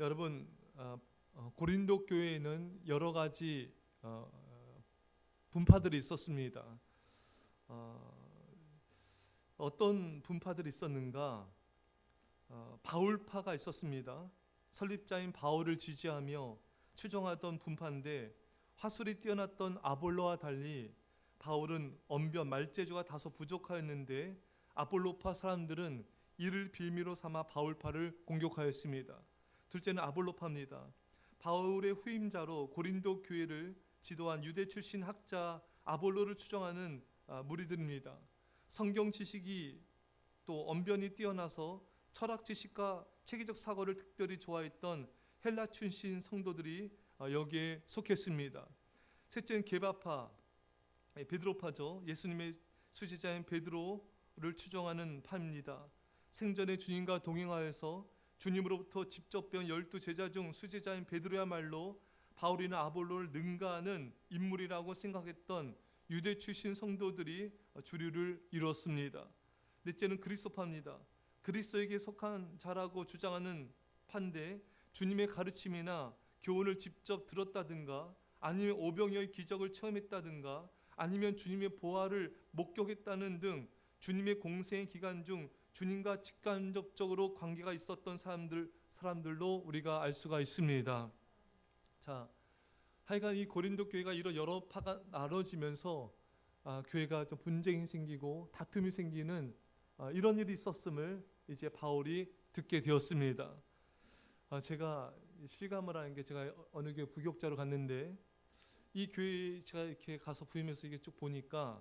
여러분, 고린도 교회에는 여러 가지 분파들이 있었습니다. 어떤 분파들이 있었는가? 바울파가 있었습니다. 설립자인 바울을 지지하며 추종하던 분파인데, 화술이 뛰어났던 아볼로와 달리 바울은 언변 말재주가 다소 부족하였는데, 아볼로파 사람들은 이를 빌미로 삼아 바울파를 공격하였습니다. 둘째는 아볼로파입니다. 바울의 후임자로 고린도 교회를 지도한 유대 출신 학자 아볼로를 추종하는 무리들입니다. 성경 지식이 또 언변이 뛰어나서 철학 지식과 체계적 사고를 특별히 좋아했던 헬라 출신 성도들이 여기에 속했습니다. 셋째는 게바파, 베드로파죠. 예수님의 수제자인 베드로를 추종하는 파입니다. 생전에 주님과 동행하여서 주님으로부터 직접 배운 12제자 중 수제자인 베드로야말로 바울이나 아볼로를 능가하는 인물이라고 생각했던 유대 출신 성도들이 주류를 이뤘습니다. 넷째는 그리스도파입니다. 그리스도에게 속한 자라고 주장하는 파인데, 주님의 가르침이나 교훈을 직접 들었다든가, 아니면 오병이어의 기적을 체험했다든가, 아니면 주님의 보화를 목격했다는 등 주님의 공생의 기간 중 주님과 직간접적으로 관계가 있었던 사람들로 우리가 알 수가 있습니다. 자, 하여간 이 고린도 교회가 이런 여러 파가 나눠지면서 교회가 좀 분쟁이 생기고 다툼이 생기는 이런 일이 있었음을 이제 바울이 듣게 되었습니다. 제가 실감을 하는 게, 제가 어느 교회 부교육자로 갔는데 이 교회 제가 이렇게 가서 부임해서 이게 쭉 보니까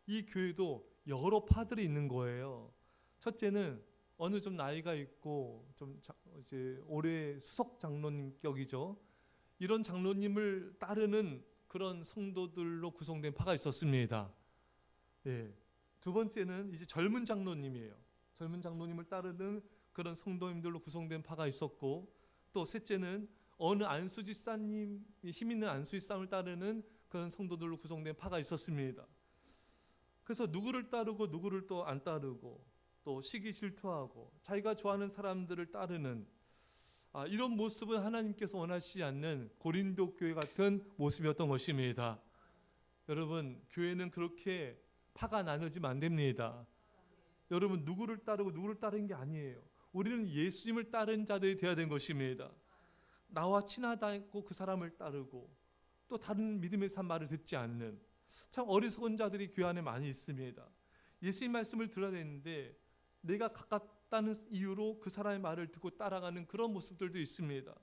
이 교회도 여러 파들이 있는 거예요. 첫째는 어느 좀 나이가 있고 좀 이제 올해 수석 장로님격이죠. 이런 장로님을 따르는 그런 성도들로 구성된 파가 있었습니다. 예. 두 번째는 이제 젊은 장로님이에요. 젊은 장로님을 따르는 그런 성도님들로 구성된 파가 있었고, 또 셋째는 어느 안수집사님, 힘 있는 안수집사님을 따르는 그런 성도들로 구성된 파가 있었습니다. 그래서 누구를 따르고 누구를 또 안 따르고, 또 시기 질투하고 자기가 좋아하는 사람들을 따르는 이런 모습은 하나님께서 원하시지 않는 고린도 교회 같은 모습이었던 것입니다. 여러분, 교회는 그렇게 파가 나눠지면 안 됩니다. 여러분, 누구를 따르고 누구를 따르는 게 아니에요. 우리는 예수님을 따르는 자들이 되어야 되는 것입니다. 나와 친하다고 그 사람을 따르고 또 다른 믿음의 삶 말을 듣지 않는 참 어리석은 자들이 교회 안에 많이 있습니다. 예수님 말씀을 들어야 되는데 내가 가깝다는 이유로 그 사람의 말을 듣고 따라가는 그런 모습들도 있습니다.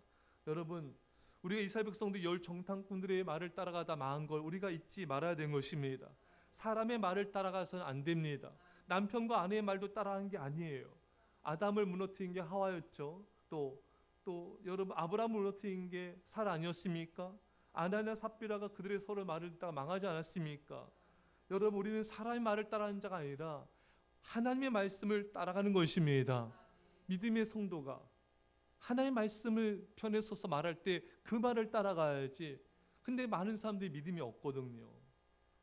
여러분, 우리가 이스라엘 백성들 열 정탐꾼들의 말을 따라가다 망한 걸 우리가 잊지 말아야 되는 것입니다. 사람의 말을 따라가서는 안 됩니다. 남편과 아내의 말도 따라가는 게 아니에요. 아담을 무너뜨린 게 하와였죠. 또 여러분, 아브라함을 무너뜨린 게 살 아니었습니까? 아나니아 삽비라가 그들의 서로 말을 듣다가 망하지 않았습니까? 여러분, 우리는 사람의 말을 따라가는 자가 아니라 하나님의 말씀을 따라가는 것입니다. 믿음의 성도가 하나님의 말씀을 편에 서서 말할 때 그 말을 따라가야지. 근데 많은 사람들이 믿음이 없거든요.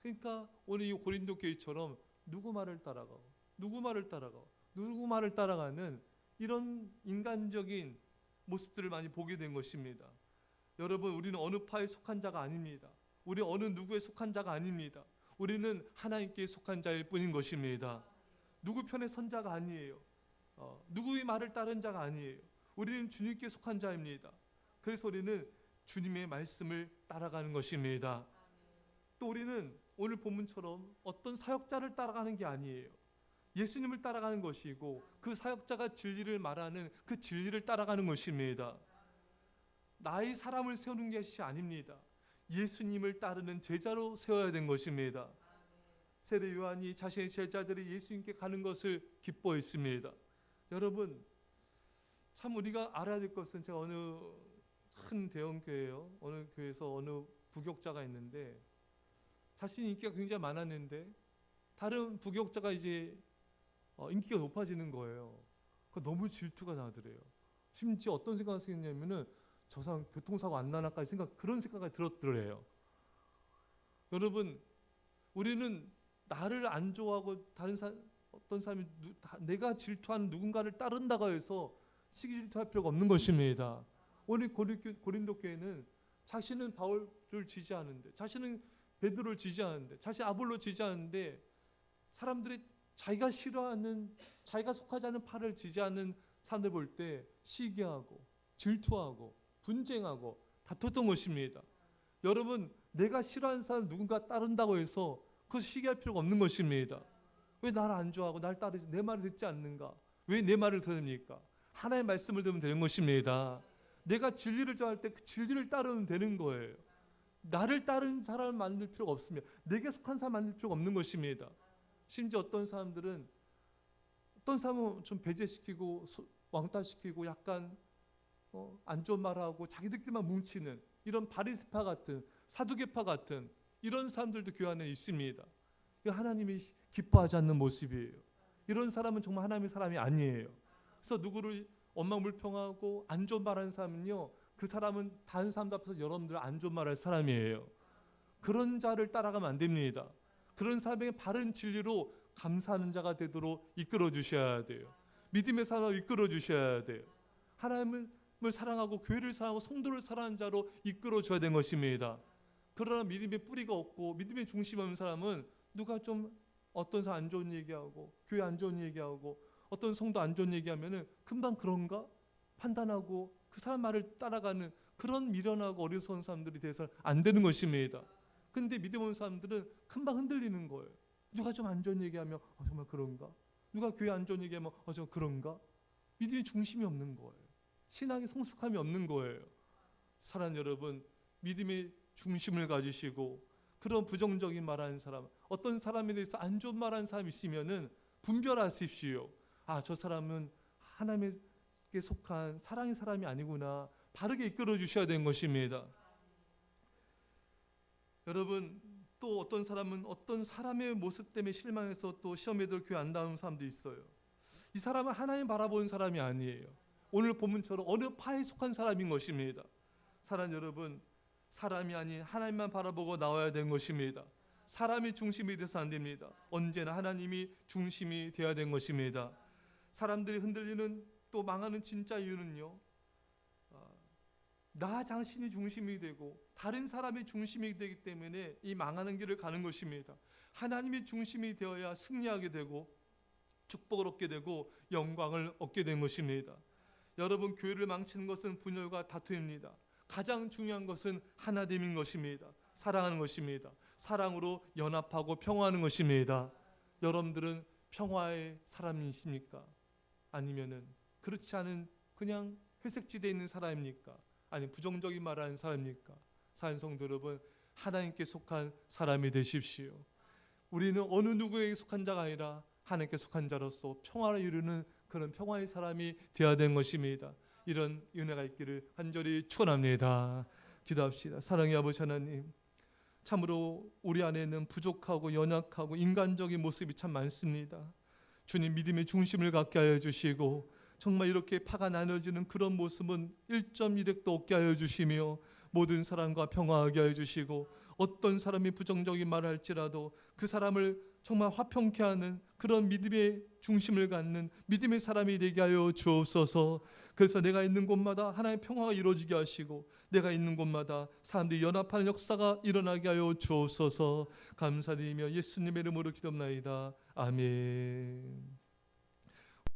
그러니까 오늘 이 고린도 교회처럼 누구 말을 따라가고 누구 말을 따라가고 누구 말을 따라가는 이런 인간적인 모습들을 많이 보게 된 것입니다. 여러분, 우리는 어느 파에 속한 자가 아닙니다. 우리 어느 누구에 속한 자가 아닙니다. 우리는 하나님께 속한 자일 뿐인 것입니다. 누구 편에 선 자가 아니에요. 누구의 말을 따른 자가 아니에요. 우리는 주님께 속한 자입니다. 그래서 우리는 주님의 말씀을 따라가는 것입니다. 또 우리는 오늘 본문처럼 어떤 사역자를 따라가는 게 아니에요. 예수님을 따라가는 것이고, 그 사역자가 진리를 말하는 그 진리를 따라가는 것입니다. 나의 사람을 세우는 것이 아닙니다. 예수님을 따르는 제자로 세워야 되는 것입니다. 세례 요한이 자신의 제자들이 예수님께 가는 것을 기뻐했습니다. 여러분, 참 우리가 알아야 될 것은, 제가 어느 큰 대형 교회예요. 어느 교회에서 어느 부교육자가 있는데 자신이 인기가 굉장히 많았는데 다른 부교육자가 이제 인기가 높아지는 거예요. 너무 질투가 나더래요. 심지어 어떤 생각을 했냐면은 저 사람 교통사고 안 나나까지 그런 생각이 들었더래요. 여러분, 우리는 나를 안 좋아하고 어떤 사람이 내가 질투하는 누군가를 따른다고 해서 시기 질투할 필요가 없는 것입니다. 오늘 고린도 교회는 자신은 바울을 지지하는데, 자신은 베드로를 지지하는데, 자신 아볼로 지지하는데, 사람들이 자기가 싫어하는, 자기가 속하지 않는 파를 지지하는 사람들 볼 때 시기하고 질투하고 분쟁하고 다퉜던 것입니다. 여러분, 내가 싫어하는 사람 누군가 따른다고 해서 그것 시기할 필요가 없는 것입니다. 왜 나를 안 좋아하고 날 따르지, 내 말을 듣지 않는가? 왜 내 말을 들습니까? 하나의 말씀을 들으면 되는 것입니다. 내가 진리를 좋아할 때 그 진리를 따르면 되는 거예요. 나를 따르는 사람을 만들 필요가 없으며 내게 속한 사람 만들 필요가 없는 것입니다. 심지어 어떤 사람은 좀 배제시키고 왕따시키고 약간 안 좋은 말하고 자기들끼리만 뭉치는 이런 바리새파 같은, 사두개파 같은 이런 사람들도 교회 안에 있습니다. 하나님이 기뻐하지 않는 모습이에요. 이런 사람은 정말 하나님의 사람이 아니에요. 그래서 누구를 원망불평하고 안 좋은 말하는 사람은요, 그 사람은 다른 사람들 앞에서 여러분들 안 좋은 말할 사람이에요. 그런 자를 따라가면 안 됩니다. 그런 사람에게 바른 진리로 감사하는 자가 되도록 이끌어 주셔야 돼요. 믿음의 사람을 이끌어 주셔야 돼요. 하나님을 사랑하고 교회를 사랑하고 성도를 사랑하는 자로 이끌어 줘야 되는 것입니다. 그러나 믿음의 뿌리가 없고 믿음의 중심 없는 사람은 누가 좀 어떤 사람 안 좋은 얘기하고 교회 안 좋은 얘기하고 어떤 성도 안 좋은 얘기하면은 금방 그런가 판단하고 그 사람 말을 따라가는 그런 미련하고 어리석은 사람들이 돼서 안 되는 것입니다. 근데 믿음 없는 사람들은 금방 흔들리는 거예요. 누가 좀 안 좋은 얘기하면 정말 그런가? 누가 교회 안 좋은 얘기하면 좀 그런가? 믿음의 중심이 없는 거예요. 신앙의 성숙함이 없는 거예요. 사랑하는 여러분, 믿음의 중심을 가지시고 그런 부정적인 말하는 사람, 어떤 사람에 대해서 안 좋은 말하는 사람이 있으면은 분별하십시오. 저 사람은 하나님께 속한 사랑의 사람이 아니구나. 바르게 이끌어 주셔야 되는 것입니다. 여러분, 또 어떤 사람은 어떤 사람의 모습 때문에 실망해서 또 시험에 들어 교회 안 나오는 사람도 있어요. 이 사람은 하나님 바라보는 사람이 아니에요. 오늘 본문처럼 어느 파에 속한 사람인 것입니다. 사랑하는 여러분, 사람이 아닌 하나님만 바라보고 나와야 되는 것입니다. 사람이 중심이 돼서 안 됩니다. 언제나 하나님이 중심이 되어야 되는 것입니다. 사람들이 흔들리는 또 망하는 진짜 이유는요, 나 자신이 중심이 되고 다른 사람이 중심이 되기 때문에 이 망하는 길을 가는 것입니다. 하나님이 중심이 되어야 승리하게 되고 축복을 얻게 되고 영광을 얻게 된 것입니다. 여러분, 교회를 망치는 것은 분열과 다툼입니다. 가장 중요한 것은 하나됨인 것입니다. 사랑하는 것입니다. 사랑으로 연합하고 평화하는 것입니다. 여러분들은 평화의 사람이십니까? 아니면은 그렇지 않은 그냥 회색지대에 있는 사람입니까? 아니 부정적인 말을 하는 사람입니까? 사랑하는 성도 여러분, 하나님께 속한 사람이 되십시오. 우리는 어느 누구에게 속한 자가 아니라 하나님께 속한 자로서 평화를 이루는 그런 평화의 사람이 되어야 되는 것입니다. 이런 은혜가 있기를 간절히 축원합니다. 기도합시다. 사랑의 아버지 하나님, 참으로 우리 안에는 부족하고 연약하고 인간적인 모습이 참 많습니다. 주님, 믿음의 중심을 갖게 하여 주시고 정말 이렇게 파가 나눠지는 그런 모습은 1.1핵도 없게 하여 주시며 모든 사람과 평화하게 하여 주시고 어떤 사람이 부정적인 말을 할지라도 그 사람을 정말 화평케 하는 그런 믿음의 중심을 갖는 믿음의 사람이 되게 하여 주옵소서. 그래서 내가 있는 곳마다 하나님의 평화가 이루어지게 하시고 내가 있는 곳마다 사람들이 연합하는 역사가 일어나게 하여 주옵소서. 감사드리며 예수님의 이름으로 기도합나이다. 아멘.